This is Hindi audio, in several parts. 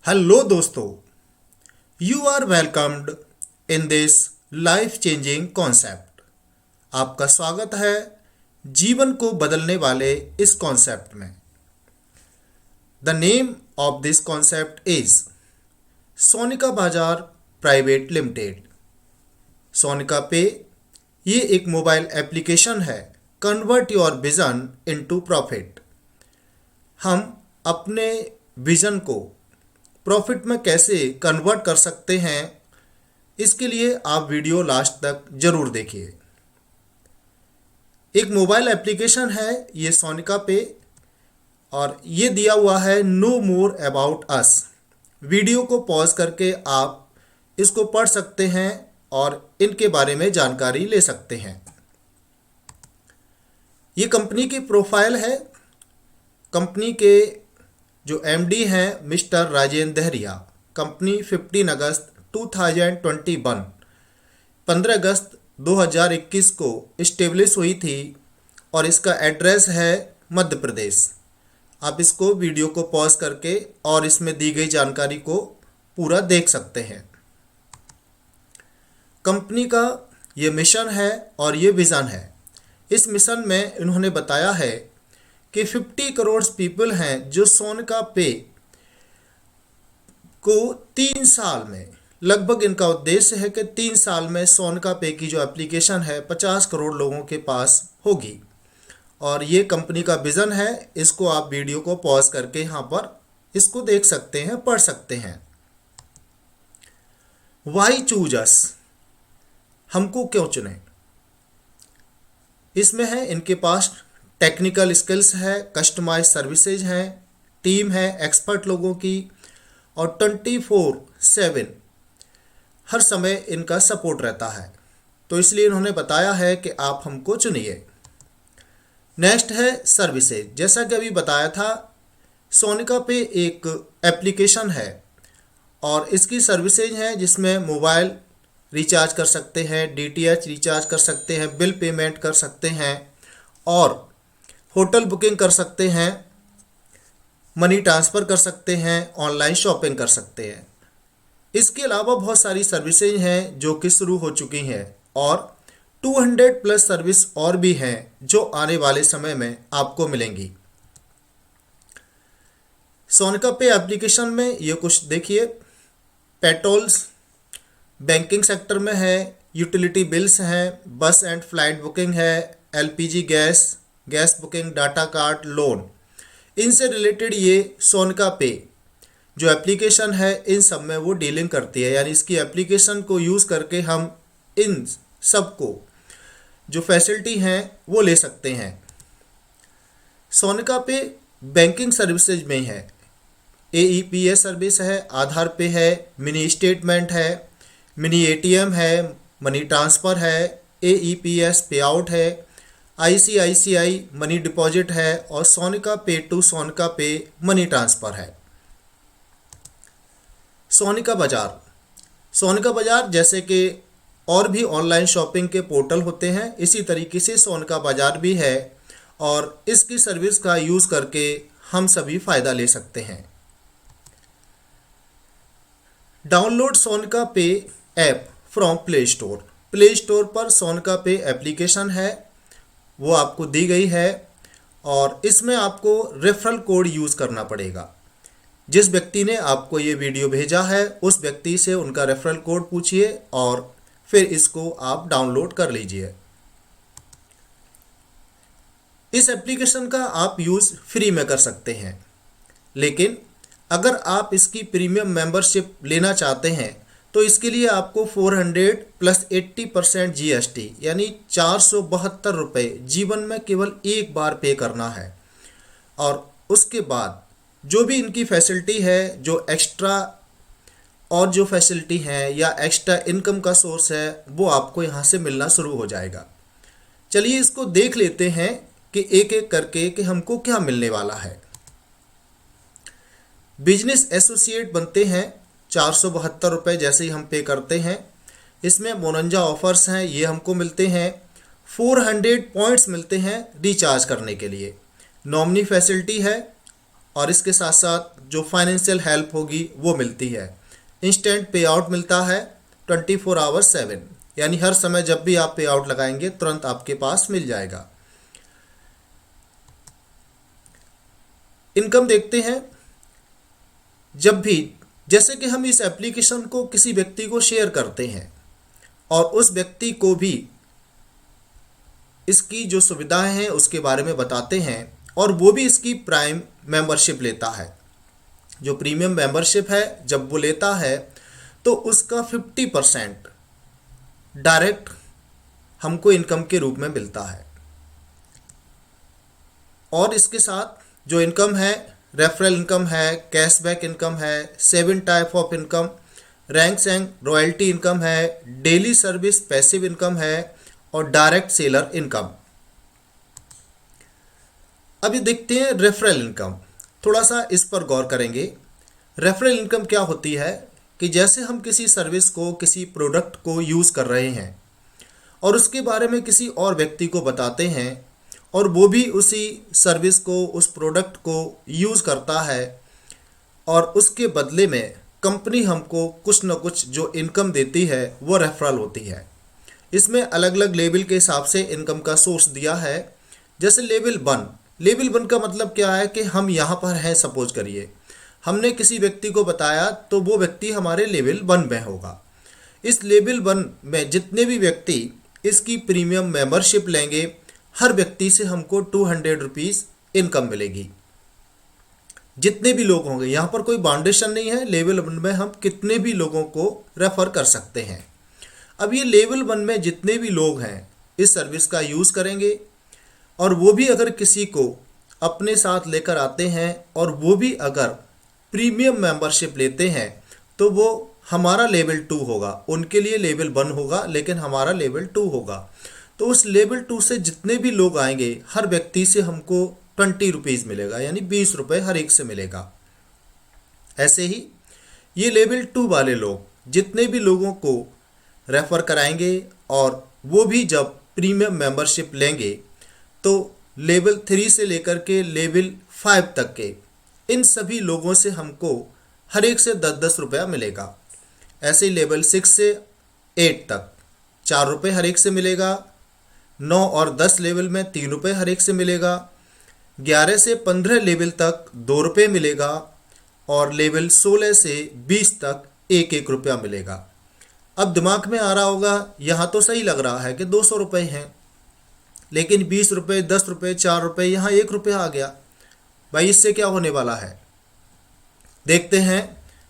हेलो दोस्तों, you are welcomed in this life changing concept. आपका स्वागत है जीवन को बदलने वाले इस कॉन्सेप्ट में। The name of this concept is Sonika बाजार प्राइवेट लिमिटेड। सोनिका पे ये एक मोबाइल एप्लीकेशन है। Convert your vision into profit. हम अपने विजन को प्रॉफिट में कैसे कन्वर्ट कर सकते हैं, इसके लिए आप वीडियो लास्ट तक जरूर देखिए। एक मोबाइल एप्लीकेशन है ये सोनिका पे, और ये दिया हुआ है know more about us. Video को पॉज करके आप इसको पढ़ सकते हैं और इनके बारे में जानकारी ले सकते हैं। ये कंपनी की प्रोफाइल है। कंपनी के जो एमडी हैं मिस्टर राजेंद्र दहरिया। कंपनी 15 अगस्त 2021 15 अगस्त 2021 को इस्टेब्लिश हुई थी और इसका एड्रेस है मध्य प्रदेश। आप इसको वीडियो को पॉज करके और इसमें दी गई जानकारी को पूरा देख सकते हैं। कंपनी का ये मिशन है और ये विज़न है। इस मिशन में इन्होंने बताया है कि 50 करोड़ पीपल हैं जो सोनिका पे को 3 साल में, लगभग इनका उद्देश्य है कि 3 साल में सोनिका पे की जो एप्लीकेशन है 50 करोड़ लोगों के पास होगी। और ये कंपनी का विज़न है। इसको आप वीडियो को पॉज करके यहाँ पर इसको देख सकते हैं, पढ़ सकते हैं। वाई चूज अस, हमको क्यों चुने। इसमें है इनके पास टेक्निकल स्किल्स है, कस्टमाइज सर्विसेज हैं, टीम है एक्सपर्ट लोगों की, और 24/7 हर समय इनका सपोर्ट रहता है। तो इसलिए इन्होंने बताया है कि आप हमको चुनिए। नेक्स्ट है सर्विसेज। जैसा कि अभी बताया था, सोनिका पे एक एप्लीकेशन है और इसकी सर्विसेज हैं जिसमें मोबाइल रिचार्ज कर सकते हैं, डीटीएच रिचार्ज कर सकते हैं, बिल पेमेंट कर सकते हैं और होटल बुकिंग कर सकते हैं, मनी ट्रांसफ़र कर सकते हैं, ऑनलाइन शॉपिंग कर सकते हैं। इसके अलावा बहुत सारी सर्विसेज हैं जो कि शुरू हो चुकी हैं और 200 प्लस सर्विस और भी हैं जो आने वाले समय में आपको मिलेंगी। सोनिका पे एप्लीकेशन में ये कुछ देखिए। पेट्रोल्स, बैंकिंग सेक्टर में है, यूटिलिटी बिल्स हैं, बस एंड फ्लाइट बुकिंग है, LPG gas booking, data card, loan, इनसे रिलेटेड ये सोनिका पे जो एप्लीकेशन है इन सब में वो डीलिंग करती है। यानी इसकी एप्लीकेशन को यूज़ करके हम इन सब को जो फैसिलिटी हैं वो ले सकते हैं। सोनिका पे बैंकिंग सर्विसेज में है, एईपीएस सर्विस है, आधार पे है, मिनी स्टेटमेंट है, मिनी एटीएम है, मनी ट्रांसफ़र है, एईपीएस पे आउट है, आईसीआईसीआई मनी डिपॉजिट है और सोनिका पे टू सोनिका पे मनी ट्रांसफ़र है। सोनिका बाज़ार जैसे कि और भी ऑनलाइन शॉपिंग के पोर्टल होते हैं, इसी तरीके से सोनिका बाज़ार भी है और इसकी सर्विस का यूज़ करके हम सभी फ़ायदा ले सकते हैं। डाउनलोड सोनिका पे ऐप फ्रॉम प्ले स्टोर पर सोनिका पे एप्लीकेशन है, वो आपको दी गई है और इसमें आपको रेफरल कोड यूज़ करना पड़ेगा। जिस व्यक्ति ने आपको ये वीडियो भेजा है उस व्यक्ति से उनका रेफरल कोड पूछिए और फिर इसको आप डाउनलोड कर लीजिए। इस एप्लीकेशन का आप यूज़ फ्री में कर सकते हैं, लेकिन अगर आप इसकी प्रीमियम मेंबरशिप लेना चाहते हैं तो इसके लिए आपको 400 प्लस 80% जीएसटी यानी 472 रुपये जीवन में केवल एक बार पे करना है। और उसके बाद जो भी इनकी फैसिलिटी है, जो एक्स्ट्रा और जो फैसिलिटी है या एक्स्ट्रा इनकम का सोर्स है, वो आपको यहाँ से मिलना शुरू हो जाएगा। चलिए इसको देख लेते हैं कि एक एक करके कि हमको क्या मिलने वाला है। बिजनेस एसोसिएट बनते हैं 472 रुपये जैसे ही हम पे करते हैं। इसमें 52 ऑफर्स हैं, ये हमको मिलते हैं। 400 पॉइंट्स मिलते हैं रिचार्ज करने के लिए। नॉमिनी फैसिलिटी है और इसके साथ साथ जो फाइनेंशियल हेल्प होगी वो मिलती है। इंस्टेंट पे आउट मिलता है 24/7, यानी हर समय जब भी आप पे आउट लगाएंगे तुरंत आपके पास मिल जाएगा। इनकम देखते हैं। जब भी जैसे कि हम इस एप्लीकेशन को किसी व्यक्ति को शेयर करते हैं और उस व्यक्ति को भी इसकी जो सुविधाएं हैं उसके बारे में बताते हैं और वो भी इसकी प्राइम मेंबरशिप लेता है। जो प्रीमियम मेंबरशिप है जब वो लेता है तो उसका 50% डायरेक्ट हमको इनकम के रूप में मिलता है। और इसके साथ जो इनकम है, रेफरल इनकम है, कैशबैक इनकम है, 7 type of income, ranks and royalty income है, डेली सर्विस पैसिव इनकम है और डायरेक्ट सेलर इनकम। अभी देखते हैं रेफरल इनकम, थोड़ा सा इस पर गौर करेंगे। रेफरल इनकम क्या होती है कि जैसे हम किसी सर्विस को, किसी प्रोडक्ट को यूज़ कर रहे हैं और उसके बारे में किसी और व्यक्ति को बताते हैं और वो भी उसी सर्विस को, उस प्रोडक्ट को यूज़ करता है और उसके बदले में कंपनी हमको कुछ न कुछ जो इनकम देती है वो रेफरल होती है। इसमें अलग अलग लेवल के हिसाब से इनकम का सोर्स दिया है। जैसे लेवल 1 का मतलब क्या है कि हम यहाँ पर हैं, सपोज करिए हमने किसी व्यक्ति को बताया तो वो व्यक्ति हमारे लेवल 1 में होगा। इस लेवल 1 में जितने भी व्यक्ति इसकी प्रीमियम मेंबरशिप लेंगे हर व्यक्ति से हमको 200 रुपीज़ इनकम मिलेगी। जितने भी लोग होंगे, यहाँ पर कोई बाउंडेशन नहीं है, लेवल 1 में हम कितने भी लोगों को रेफ़र कर सकते हैं। अब ये लेवल 1 में जितने भी लोग हैं इस सर्विस का यूज़ करेंगे और वो भी अगर किसी को अपने साथ लेकर आते हैं और वो भी अगर प्रीमियम मेंबरशिप लेते हैं तो वो हमारा लेवल 2 होगा, उनके लिए लेवल 1 होगा लेकिन हमारा लेवल 2 होगा। तो उस लेवल 2 से जितने भी लोग आएंगे हर व्यक्ति से हमको 20 रुपीज़ मिलेगा, यानी 20 रुपये हर एक से मिलेगा। ऐसे ही ये लेवल 2 वाले लोग जितने भी लोगों को रेफ़र कराएंगे और वो भी जब प्रीमियम मेंबरशिप लेंगे तो लेवल 3 से लेकर के लेवल 5 तक के इन सभी लोगों से हमको हर एक से 10-10 रुपया मिलेगा। ऐसे ही लेवल 6 से 8 तक 4 रुपये हर एक से मिलेगा। 9 और 10 लेवल में 3 रुपये हर एक से मिलेगा। 11 से 15 लेवल तक 2 रुपये मिलेगा और लेवल 16 से 20 तक 1-1 रुपया मिलेगा। अब दिमाग में आ रहा होगा यहाँ तो सही लग रहा है कि 200 रुपये हैं, लेकिन 20 रुपये, 10 रुपये, 4 रुपये, यहाँ 1 रुपया आ गया। भाई इससे क्या होने वाला है? देखते हैं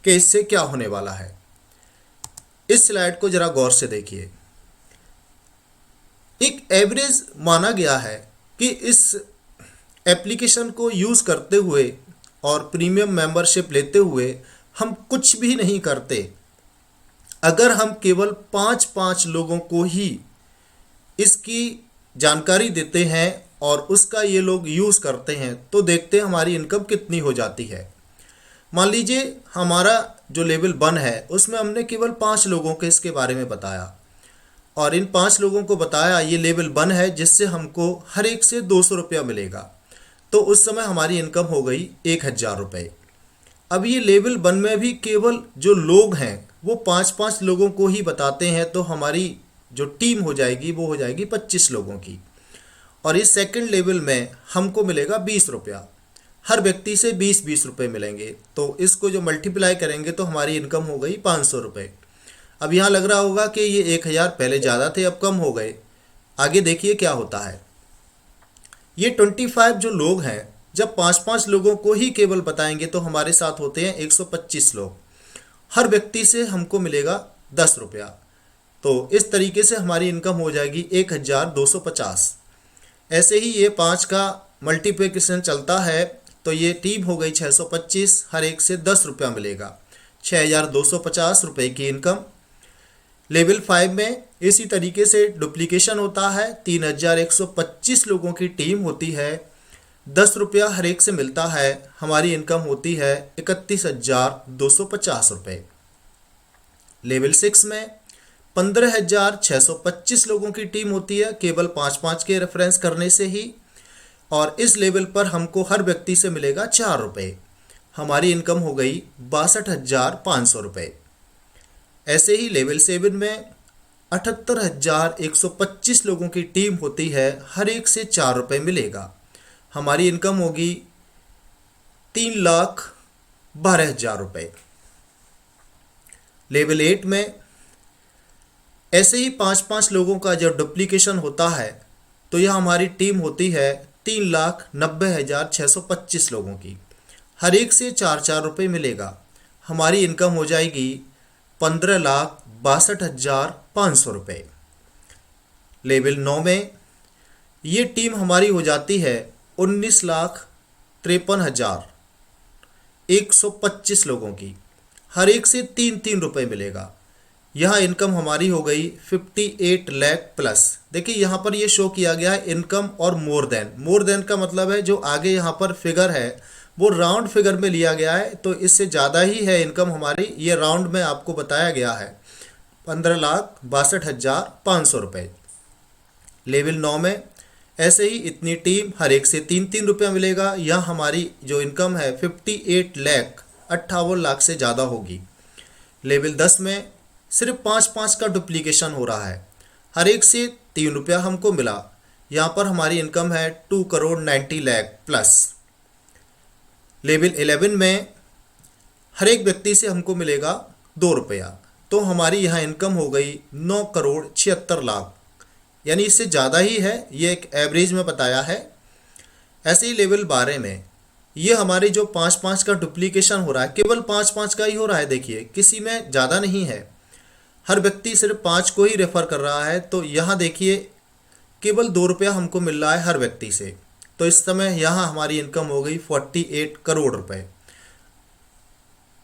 कि इससे क्या होने वाला है। इस स्लाइड को जरा गौर से देखिए। एक एवरेज माना गया है कि इस एप्लीकेशन को यूज़ करते हुए और प्रीमियम मेंबरशिप लेते हुए हम कुछ भी नहीं करते, अगर हम केवल 5-5 लोगों को ही इसकी जानकारी देते हैं और उसका ये लोग यूज़ करते हैं तो देखते हैं हमारी इनकम कितनी हो जाती है। मान लीजिए हमारा जो लेवल 1 है उसमें हमने केवल 5 लोगों के इसके बारे में बताया और इन 5 लोगों को बताया ये लेवल 1 है जिससे हमको हर एक से 200 रुपया मिलेगा, तो उस समय हमारी इनकम हो गई 1000 रुपये। अब ये लेवल 1 में भी केवल जो लोग हैं वो 5-5 लोगों को ही बताते हैं तो हमारी जो टीम हो जाएगी वो हो जाएगी 25 लोगों की। और इस सेकंड लेवल में हमको मिलेगा 20 रुपया, हर व्यक्ति से 20-20 रुपये मिलेंगे, तो इसको जो मल्टीप्लाई करेंगे तो हमारी इनकम हो गई 500 रुपये। अब यहाँ लग रहा होगा कि ये 1000 पहले ज़्यादा थे अब कम हो गए। आगे देखिए क्या होता है। ये 25 जो लोग हैं जब 5-5 लोगों को ही केवल बताएंगे तो हमारे साथ होते हैं 125 लोग, हर व्यक्ति से हमको मिलेगा 10 रुपया। तो इस तरीके से हमारी इनकम हो जाएगी 1250। ऐसे ही ये 5 का मल्टीप्लिकेशन चलता है तो ये टीम हो गई 625, हर एक से 10 रुपया मिलेगा, 6250 रुपये की इनकम। लेवल 5 में इसी तरीके से डुप्लीकेशन होता है, 3125 लोगों की टीम होती है, 10 रुपया हर एक से मिलता है, हमारी इनकम होती है 31,250 रुपये। लेवल 6 में 15,625 लोगों की टीम होती है केवल 5-5 के रेफरेंस करने से ही, और इस लेवल पर हमको हर व्यक्ति से मिलेगा 4 रुपये। हमारी इनकम हो गई 62,500 रुपये। ऐसे ही लेवल 7 में 78,125 लोगों की टीम होती है, हर एक से 4 रुपये मिलेगा। हमारी इनकम होगी 3,12,000 रुपये। लेवल 8 में ऐसे ही 5-5 लोगों का जब डुप्लीकेशन होता है तो यह हमारी टीम होती है 3,90,625 लोगों की, हर एक से 4-4 रुपये मिलेगा। हमारी इनकम हो जाएगी 15,62,500 रुपये। लेवल 9 में ये टीम हमारी हो जाती है 19,53,125 लोगों की, हर एक से 3-3 रुपये मिलेगा। यहाँ इनकम हमारी हो गई 58 लाख प्लस। देखिए यहाँ पर ये शो किया गया है इनकम और मोर देन का मतलब है जो आगे यहाँ पर फिगर है वो राउंड फिगर में लिया गया है, तो इससे ज़्यादा ही है इनकम हमारी, ये राउंड में आपको बताया गया है 15,62,500 रुपये। लेवल 9 में ऐसे ही इतनी टीम, हर एक से 3-3 रुपया मिलेगा। यह हमारी जो इनकम है 58 लाख 58 लाख से ज़्यादा होगी। लेवल 10 में सिर्फ 5-5 का डुप्लीकेशन हो रहा है, हर एक से 3 रुपया हमको मिला। यहाँ पर हमारी इनकम है 2,90,00,000 प्लस। लेवल 11 में हर एक व्यक्ति से हमको मिलेगा 2 रुपया, तो हमारी यहाँ इनकम हो गई 9,76,00,000, यानी इससे ज़्यादा ही है, ये एक एवरेज में बताया है। ऐसे ही लेवल 12 में ये हमारे जो 5-5 का डुप्लीकेशन हो रहा है, केवल 5-5 का ही हो रहा है। देखिए किसी में ज़्यादा नहीं है, हर व्यक्ति सिर्फ 5 को ही रेफ़र कर रहा है। तो यहाँ देखिए केवल 2 रुपया हमको मिल रहा है हर व्यक्ति से, तो इस समय यहाँ हमारी इनकम हो गई 48 करोड़ रुपए।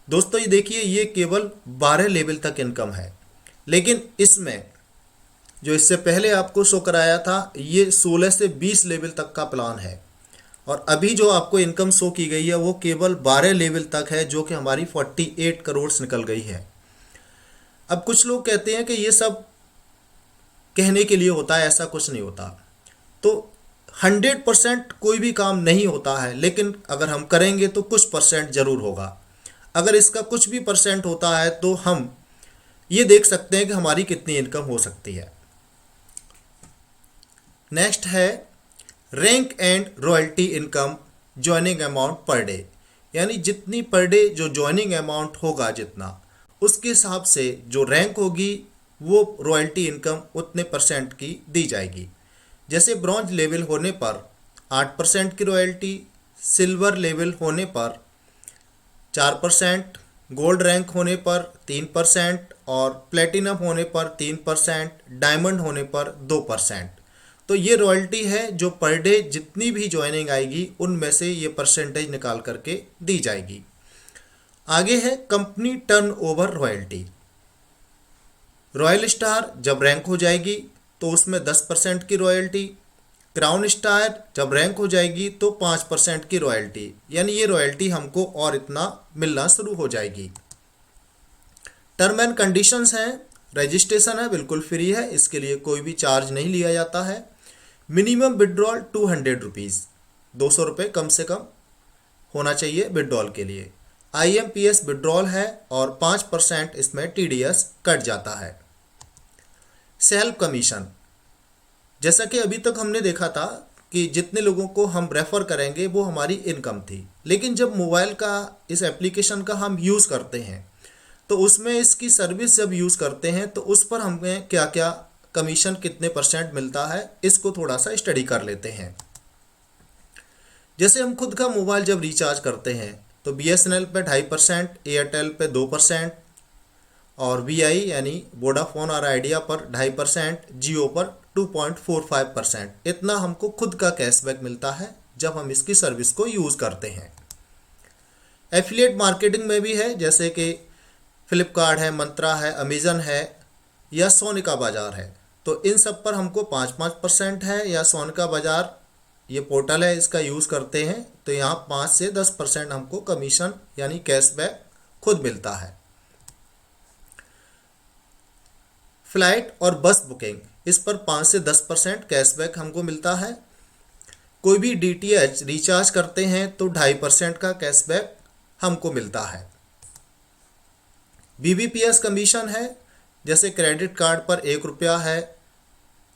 दोस्तों ये देखिए ये केवल 12 लेवल तक इनकम है, लेकिन इसमें जो इससे पहले आपको शो कराया था ये 16 से 20 लेवल तक का प्लान है, और अभी जो आपको इनकम शो की गई है वो केवल 12 लेवल तक है, जो कि हमारी 48 करोड़ निकल गई है। अब कुछ लोग कहते हैं कि ये सब कहने के लिए होता है, ऐसा कुछ नहीं होता। तो 100% कोई भी काम नहीं होता है, लेकिन अगर हम करेंगे तो कुछ परसेंट ज़रूर होगा। अगर इसका कुछ भी परसेंट होता है तो हम ये देख सकते हैं कि हमारी कितनी इनकम हो सकती है। नेक्स्ट है rank and royalty income joining amount per day, यानी जितनी पर डे जो ज्वाइनिंग अमाउंट होगा जितना, उसके हिसाब से जो रैंक होगी वो रॉयल्टी इनकम उतने परसेंट की दी जाएगी। जैसे ब्रॉन्ज लेवल होने पर 8% की रॉयल्टी, सिल्वर लेवल होने पर 4%, गोल्ड रैंक होने पर 3% और प्लेटिनम होने पर 3%, डायमंड होने पर 2%। तो ये रॉयल्टी है जो पर डे जितनी भी ज्वाइनिंग आएगी उनमें से ये परसेंटेज निकाल करके दी जाएगी। आगे है company turnover royalty. Royal star जब रैंक हो जाएगी तो उसमें 10% की रॉयल्टी, क्राउन स्टार जब रैंक हो जाएगी तो 5% की रॉयल्टी, यानी ये रॉयल्टी हमको और इतना मिलना शुरू हो जाएगी। टर्म एंड कंडीशंस हैं, रजिस्ट्रेशन है बिल्कुल फ्री है, इसके लिए कोई भी चार्ज नहीं लिया जाता है। मिनिमम विड्रॉल 200 रुपीज़, 200 रुपये कम से कम होना चाहिए विड्रॉल के लिए। IMPS विड्रॉल है और 5% इसमें TDS कट जाता है। सेल्फ कमीशन, जैसा कि अभी तक हमने देखा था कि जितने लोगों को हम रेफ़र करेंगे वो हमारी इनकम थी, लेकिन जब मोबाइल का इस एप्लीकेशन का हम यूज़ करते हैं तो उसमें इसकी सर्विस जब यूज़ करते हैं तो उस पर हमें क्या क्या कमीशन कितने परसेंट मिलता है इसको थोड़ा सा स्टडी कर लेते हैं। जैसे हम खुद का मोबाइल जब रिचार्ज करते हैं तो BSNL पे 2.5%, एयरटेल पे 2% और VI यानी वोडाफोन और आइडिया पर 2.5%, जियो पर 2.45%, इतना हमको खुद का कैशबैक मिलता है जब हम इसकी सर्विस को यूज़ करते हैं। एफिलिएट मार्केटिंग में भी है, जैसे कि फ्लिपकार्ट है, मंत्रा है, अमेज़न है या सोनिका बाज़ार है, तो इन सब पर हमको 5% है। या सोनिका बाज़ार ये पोर्टल है, इसका यूज़ करते हैं तो यहाँ 5 से 10% हमको कमीशन यानी कैशबैक खुद मिलता है। फ्लाइट और बस बुकिंग, इस पर 5 से 10% कैशबैक हमको मिलता है। कोई भी DTH रिचार्ज करते हैं तो 2.5% का कैशबैक हमको मिलता है। BBPS कमीशन है, जैसे क्रेडिट कार्ड पर 1 रुपया है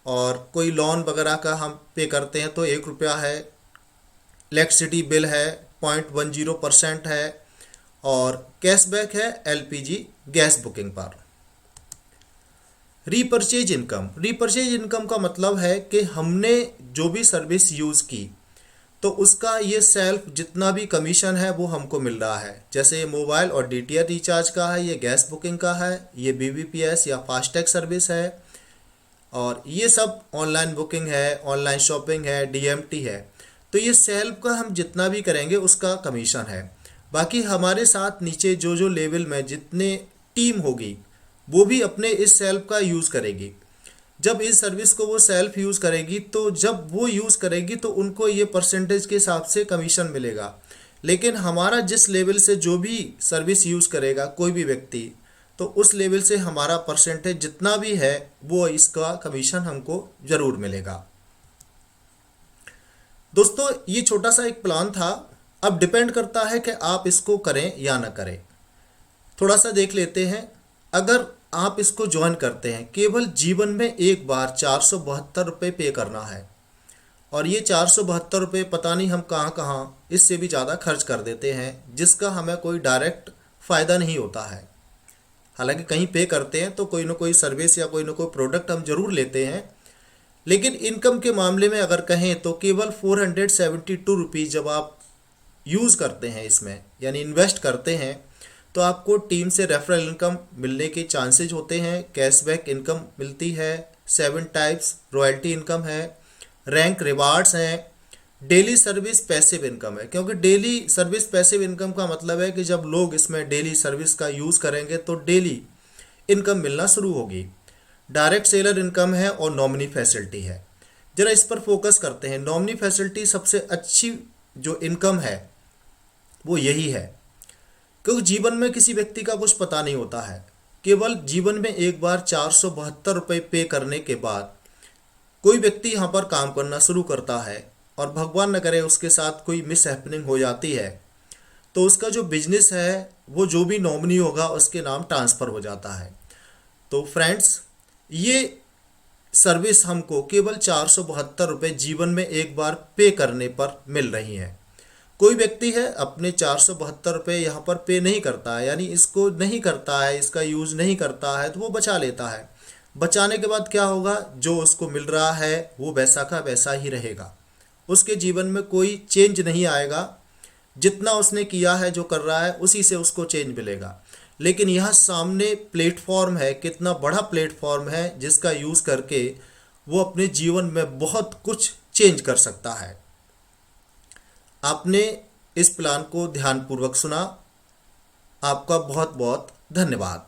और कोई लोन वगैरह का हम पे करते हैं तो 1 रुपया है। इलेक्ट्रिसिटी बिल है 0.10% है और कैशबैक है LPG गैस बुकिंग पर। रीपर्चेज इनकम का मतलब है कि हमने जो भी सर्विस यूज़ की तो उसका ये सेल्फ जितना भी कमीशन है वो हमको मिल रहा है। जैसे ये मोबाइल और DTH रिचार्ज का है, ये गैस बुकिंग का है, ये BBPS या फास्टैग सर्विस है और ये सब ऑनलाइन बुकिंग है, ऑनलाइन शॉपिंग है, DMT है। तो ये सेल्फ का हम जितना भी करेंगे उसका कमीशन है। बाकी हमारे साथ नीचे जो जो लेवल में जितने टीम होगी वो भी अपने इस सेल्फ का यूज़ करेगी। जब इस सर्विस को वो सेल्फ यूज़ करेगी तो जब वो यूज़ करेगी तो उनको ये परसेंटेज के हिसाब से कमीशन मिलेगा। लेकिन हमारा जिस लेवल से जो भी सर्विस यूज़ करेगा कोई भी व्यक्ति, तो उस लेवल से हमारा परसेंटेज जितना भी है वो इसका कमीशन हमको ज़रूर मिलेगा। दोस्तों ये छोटा सा एक प्लान था, अब डिपेंड करता है कि आप इसको करें या ना करें। थोड़ा सा देख लेते हैं। अगर आप इसको ज्वाइन करते हैं, केवल जीवन में एक बार 472 रुपये पे करना है और ये 472 रुपये पता नहीं हम कहाँ कहाँ इससे भी ज़्यादा खर्च कर देते हैं, जिसका हमें कोई डायरेक्ट फ़ायदा नहीं होता है। हालांकि कहीं पे करते हैं तो कोई ना कोई सर्विस या कोई ना कोई प्रोडक्ट हम ज़रूर लेते हैं, लेकिन इनकम के मामले में अगर कहें तो केवल 472 रुपीज़ जब आप यूज़ करते हैं इसमें, यानी इन्वेस्ट करते हैं, तो आपको टीम से रेफरल इनकम मिलने के चांसेज होते हैं, कैशबैक इनकम मिलती है, 7 टाइप्स रॉयल्टी इनकम है, रैंक रिवार्ड्स हैं, डेली सर्विस पैसिव इनकम है। क्योंकि डेली सर्विस पैसिव इनकम का मतलब है कि जब लोग इसमें डेली सर्विस का यूज़ करेंगे तो डेली इनकम मिलना शुरू होगी। डायरेक्ट सेलर इनकम है और नॉमिनी फैसिलिटी है। ज़रा इस पर फोकस करते हैं। नॉमिनी फैसिलिटी सबसे अच्छी जो इनकम है वो यही है, क्योंकि जीवन में किसी व्यक्ति का कुछ पता नहीं होता है। केवल जीवन में एक बार 472 रुपये पे करने के बाद कोई व्यक्ति यहाँ पर काम करना शुरू करता है और भगवान न करे उसके साथ कोई मिस हैपनिंग हो जाती है तो उसका जो बिजनेस है वो जो भी नॉमिनी होगा उसके नाम ट्रांसफ़र हो जाता है। तो फ्रेंड्स, ये सर्विस हमको केवल 472 रुपये जीवन में एक बार पे करने पर मिल रही है। कोई व्यक्ति है अपने 472 रुपये यहाँ पर पे नहीं करता है, यानी इसको नहीं करता है, इसका यूज़ नहीं करता है, तो वो बचा लेता है। बचाने के बाद क्या होगा, जो उसको मिल रहा है वो वैसा का वैसा ही रहेगा, उसके जीवन में कोई चेंज नहीं आएगा। जितना उसने किया है, जो कर रहा है, उसी से उसको चेंज मिलेगा। लेकिन यहाँ सामने प्लेटफॉर्म है, कितना बड़ा प्लेटफॉर्म है जिसका यूज़ करके वो अपने जीवन में बहुत कुछ चेंज कर सकता है। आपने इस प्लान को ध्यानपूर्वक सुना, आपका बहुत बहुत धन्यवाद।